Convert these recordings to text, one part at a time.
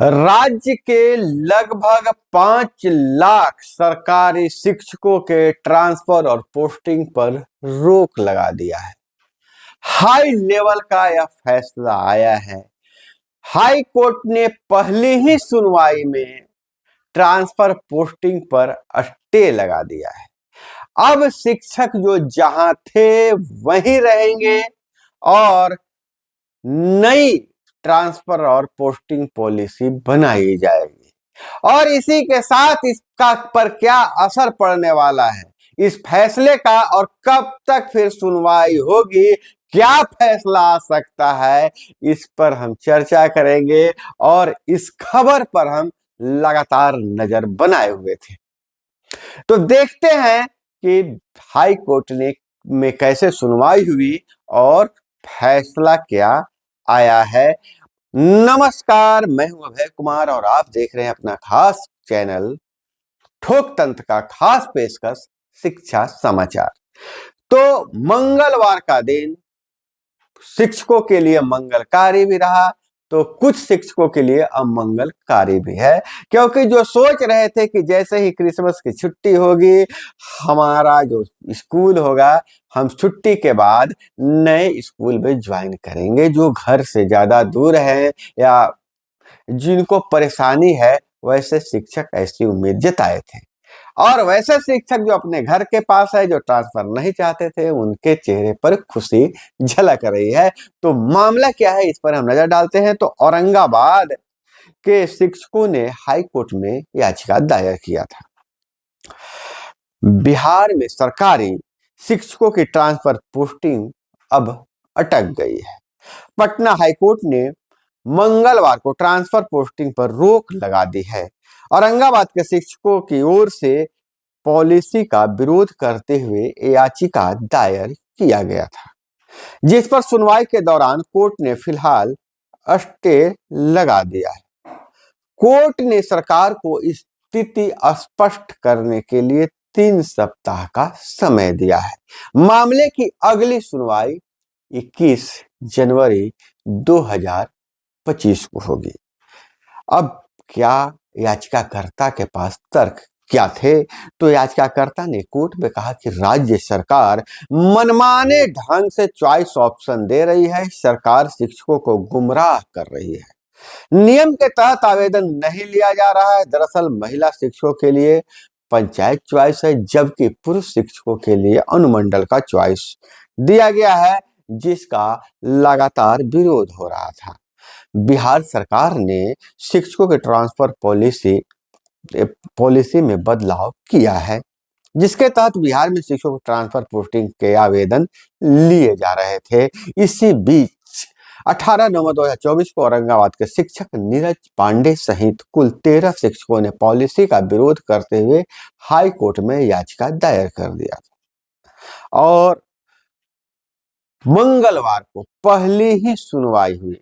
राज्य के लगभग 5 लाख सरकारी शिक्षकों के ट्रांसफर और पोस्टिंग पर रोक लगा दिया है। हाई लेवल का यह फैसला आया है। हाई कोर्ट ने पहली ही सुनवाई में ट्रांसफर पोस्टिंग पर स्टे लगा दिया है। अब शिक्षक जो जहां थे वहीं रहेंगे और नई ट्रांसफर और पोस्टिंग पॉलिसी बनाई जाएगी। और इसी के साथ इसका पर क्या असर पड़ने वाला है, इस फैसले का, और कब तक फिर सुनवाई होगी, क्या फैसला आ सकता है, इस पर हम चर्चा करेंगे और इस खबर पर हम लगातार नजर बनाए हुए थे। तो देखते हैं कि हाई कोर्ट में कैसे सुनवाई हुई और फैसला क्या आया है। नमस्कार, मैं हूं अभय कुमार और आप देख रहे हैं अपना खास चैनल ठोक तंत्र का खास पेशकश शिक्षा समाचार। तो मंगलवार का दिन शिक्षकों के लिए मंगलकारी भी रहा तो कुछ शिक्षकों के लिए अमंगलकारी भी है, क्योंकि जो सोच रहे थे कि जैसे ही क्रिसमस की छुट्टी होगी हमारा जो स्कूल होगा, हम छुट्टी के बाद नए स्कूल में ज्वाइन करेंगे, जो घर से ज्यादा दूर है या जिनको परेशानी है, वैसे शिक्षक ऐसी उम्मीद जताए थे। और वैसे शिक्षक जो अपने घर के पास है, जो ट्रांसफर नहीं चाहते थे, उनके चेहरे पर खुशी झलक रही है। तो मामला क्या है, इस पर हम नजर डालते हैं। तो औरंगाबाद के शिक्षकों ने हाई कोर्ट में याचिका दायर किया था। बिहार में सरकारी शिक्षकों की ट्रांसफर पोस्टिंग अब अटक गई है। पटना हाईकोर्ट ने मंगलवार को ट्रांसफर पोस्टिंग पर रोक लगा दी है। औरंगाबाद के शिक्षकों की ओर से पॉलिसी का विरोध करते हुए याचिका दायर किया गया था, जिस पर सुनवाई के दौरान कोर्ट ने फिलहाल स्टे लगा दिया है। कोर्ट ने सरकार को स्थिति स्पष्ट करने के लिए 3 सप्ताह का समय दिया है। मामले की अगली सुनवाई 21 जनवरी 2025 को होगी। अब क्या याचिकाकर्ता के पास तर्क क्या थे? तो याचिकाकर्ता ने कोर्ट में कहा कि राज्य सरकार मनमाने ढंग से चॉइस ऑप्शन दे रही है, सरकार शिक्षकों को गुमराह कर रही है, नियम के तहत आवेदन नहीं लिया जा रहा है। दरअसल महिला शिक्षकों के लिए पंचायत चॉइस है, जबकि पुरुष शिक्षकों के लिए अनुमंडल का चॉइस दिया गया है, जिसका लगातार विरोध हो रहा था। बिहार सरकार ने शिक्षकों के ट्रांसफर पॉलिसी में बदलाव किया है, जिसके तहत बिहार में शिक्षकों को ट्रांसफर पोस्टिंग के आवेदन लिए जा रहे थे। इसी बीच 18 नवंबर 2024 को औरंगाबाद के शिक्षक नीरज पांडे सहित कुल 13 शिक्षकों ने पॉलिसी का विरोध करते हुए हाई कोर्ट में याचिका दायर कर दिया था और मंगलवार को पहली ही सुनवाई हुई।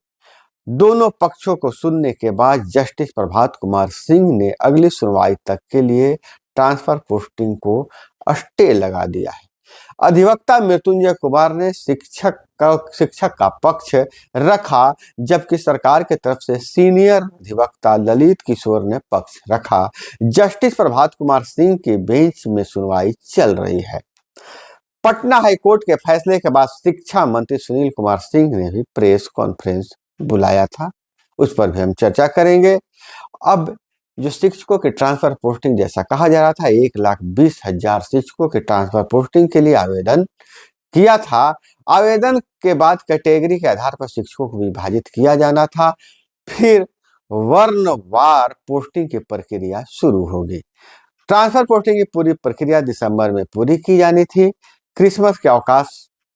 दोनों पक्षों को सुनने के बाद जस्टिस प्रभात कुमार सिंह ने अगली सुनवाई तक के लिए ट्रांसफर पोस्टिंग को स्टे लगा दिया है। अधिवक्ता मृत्युंजय कुमार ने शिक्षक का पक्ष रखा, जबकि सरकार की तरफ से सीनियर अधिवक्ता ललित किशोर ने पक्ष रखा। जस्टिस प्रभात कुमार सिंह की बेंच में सुनवाई चल रही है। पटना हाईकोर्ट के फैसले के बाद शिक्षा मंत्री सुनील कुमार सिंह ने भी प्रेस कॉन्फ्रेंस बुलाया था, उस पर भी हम चर्चा करेंगे। अब जो शिक्षकों के ट्रांसफर पोस्टिंग, जैसा कहा जा रहा था, 1,20,000 शिक्षकों के ट्रांसफर पोस्टिंग के लिए आवेदन किया था। आवेदन के बाद कैटेगरी के आधार पर शिक्षकों को विभाजित किया जाना था, फिर वर्णवार पोस्टिंग की प्रक्रिया शुरू होगी। ट्रांसफर पोस्टिंग की पूरी प्रक्रिया दिसंबर में पूरी की जानी थी। क्रिसमस के अवकाश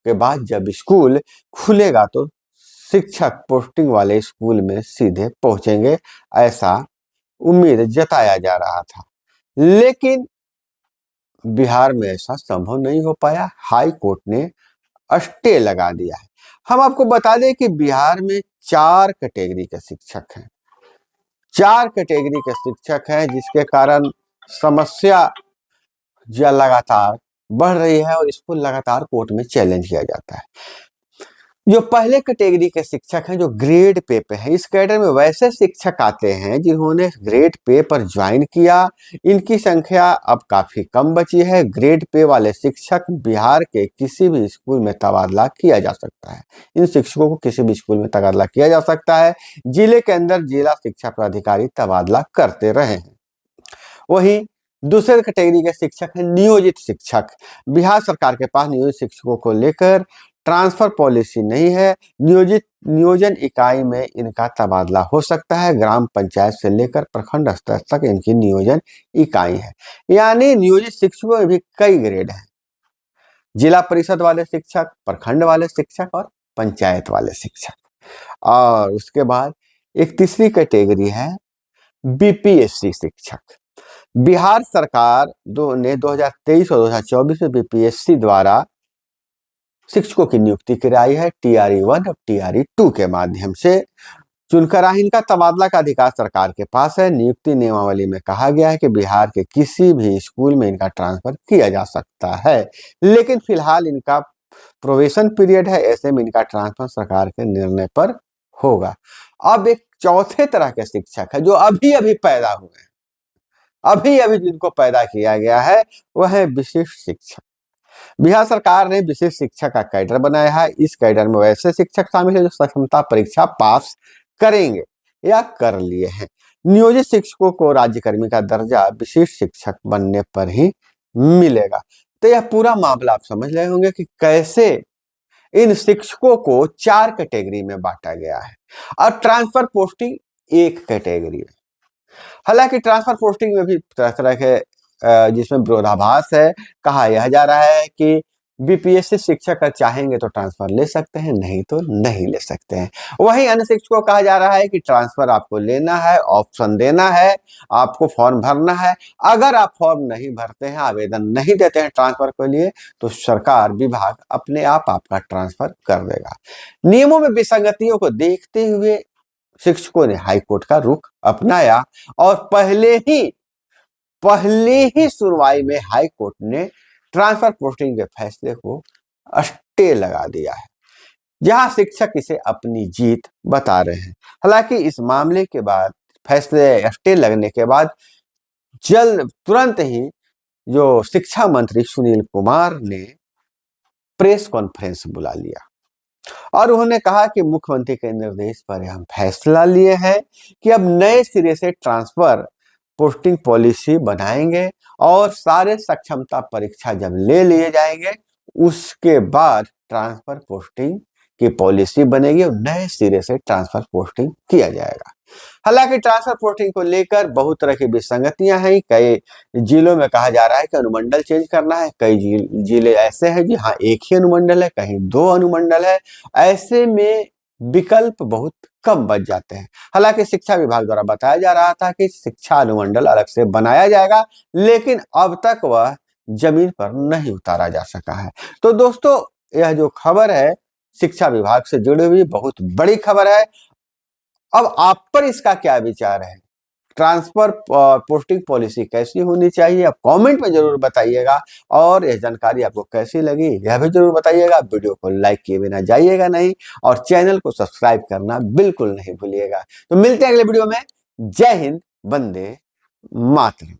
के बाद जब स्कूल खुलेगा तो शिक्षक पोस्टिंग वाले स्कूल में सीधे पहुंचेंगे, ऐसा उम्मीद जताया जा रहा था, लेकिन बिहार में ऐसा संभव नहीं हो पाया। हाई कोर्ट ने स्टे लगा दिया है। हम आपको बता दें कि बिहार में 4 कैटेगरी के शिक्षक हैं, 4 कैटेगरी के शिक्षक हैं, जिसके कारण समस्या लगातार बढ़ रही है और इसको लगातार कोर्ट में चैलेंज किया जाता है। जो पहले कैटेगरी के शिक्षक हैं जो ग्रेड पे हैं, इस कैडर में वैसे शिक्षक आते हैं जिन्होंने ग्रेड पे पर ज्वाइन किया। इनकी संख्या अब काफी कम बची है। ग्रेड पे वाले शिक्षक बिहार के किसी भी स्कूल में तबादला किया जा सकता है। इन शिक्षकों को किसी भी स्कूल में तबादला किया जा सकता है। जिले के अंदर जिला शिक्षा पदाधिकारी तबादला करते रहे हैं। वहीं दूसरे कैटेगरी के शिक्षक हैं नियोजित शिक्षक। बिहार सरकार के पास नियोजित शिक्षकों को लेकर ट्रांसफर पॉलिसी नहीं है। नियोजन इकाई में इनका तबादला हो सकता है। ग्राम पंचायत से लेकर प्रखंड स्तर तक इनकी नियोजन इकाई है। यानी नियोजित शिक्षकों में भी कई ग्रेड हैं। जिला परिषद वाले शिक्षक, प्रखंड वाले शिक्षक और पंचायत वाले शिक्षक। और उसके बाद एक तीसरी कैटेगरी है बीपीएससी शिक्षक। बिहार सरकार ने 2023 और 2024 में बीपीएससी द्वारा शिक्षकों की नियुक्ति कराई है। टीआरई 1 और टीआरई 2 के माध्यम से चुनकर इनका तबादला का अधिकार सरकार के पास है। नियुक्ति नियमावली में कहा गया है कि बिहार के किसी भी स्कूल में इनका ट्रांसफर किया जा सकता है, लेकिन फिलहाल इनका प्रोबेशन पीरियड है। ऐसे में इनका ट्रांसफर सरकार के निर्णय पर होगा। अब एक चौथे तरह के शिक्षक है जो अभी अभी पैदा हुए हैं, अभी अभी जिनको पैदा किया गया है, वह है विशिष्ट शिक्षक। बिहार सरकार ने विशिष्ट शिक्षक का कैडर बनाया है। इस कैडर में वैसे शिक्षक शामिल है जो सक्षमता परीक्षा पास करेंगे या कर लिए हैं। नियोजित शिक्षकों को राज्यकर्मी का दर्जा विशिष्ट शिक्षक बनने पर ही मिलेगा। तो यह पूरा मामला आप समझ रहे होंगे कि कैसे इन शिक्षकों को 4 कैटेगरी में बांटा गया है और ट्रांसफर पोस्टिंग एक कैटेगरी में। हालांकि ट्रांसफर पोस्टिंग में भी तरह तरह के जिसमें विरोधाभास है। कहा यह जा रहा है कि बीपीएससी शिक्षक अगर चाहेंगे तो ट्रांसफर ले सकते हैं, नहीं तो नहीं ले सकते हैं। वहीं अन्य शिक्षकों को कहा जा रहा है कि ट्रांसफर आपको लेना है, ऑप्शन देना है, आपको फॉर्म भरना है। अगर आप फॉर्म नहीं भरते हैं, आवेदन नहीं देते हैं ट्रांसफर के लिए, तो सरकार विभाग अपने आप आपका ट्रांसफर कर देगा। नियमों में विसंगतियों को देखते हुए शिक्षकों ने हाईकोर्ट का रुख अपनाया और पहले ही सुनवाई में हाई कोर्ट ने ट्रांसफर पोस्टिंग के फैसले को स्टे लगा दिया है, जहां शिक्षक इसे अपनी जीत बता रहे हैं। हालांकि इस मामले के बाद फैसले स्टे लगने के बाद तुरंत ही जो शिक्षा मंत्री सुनील कुमार ने प्रेस कॉन्फ्रेंस बुला लिया और उन्होंने कहा कि मुख्यमंत्री के निर्देश पर हम फैसला लिए हैं कि अब नए सिरे से ट्रांसफर पोस्टिंग पॉलिसी बनाएंगे और सारे सक्षमता परीक्षा जब ले लिए जाएंगे उसके बाद ट्रांसफर पोस्टिंग की पॉलिसी बनेगी और नए सिरे से ट्रांसफर पोस्टिंग किया जाएगा। हालांकि ट्रांसफर पोस्टिंग को लेकर बहुत तरह की विसंगतियां हैं। कई जिलों में कहा जा रहा है कि अनुमंडल चेंज करना है, कई जिले ऐसे हैं जी हाँ एक ही अनुमंडल है, कहीं 2 अनुमंडल है। ऐसे में विकल्प बहुत कम बच जाते हैं। हालांकि शिक्षा विभाग द्वारा बताया जा रहा था कि शिक्षा अनुमंडल अलग से बनाया जाएगा, लेकिन अब तक वह जमीन पर नहीं उतारा जा सका है। तो दोस्तों, यह जो खबर है शिक्षा विभाग से जुड़ी हुई बहुत बड़ी खबर है। अब आप पर इसका क्या विचार है? ट्रांसफर पोस्टिंग पॉलिसी कैसी होनी चाहिए? आप कमेंट में जरूर बताइएगा और यह जानकारी आपको कैसी लगी यह भी जरूर बताइएगा। वीडियो को लाइक किए बिना जाइएगा नहीं और चैनल को सब्सक्राइब करना बिल्कुल नहीं भूलिएगा। तो मिलते हैं अगले वीडियो में। जय हिंद, वंदे मातरम।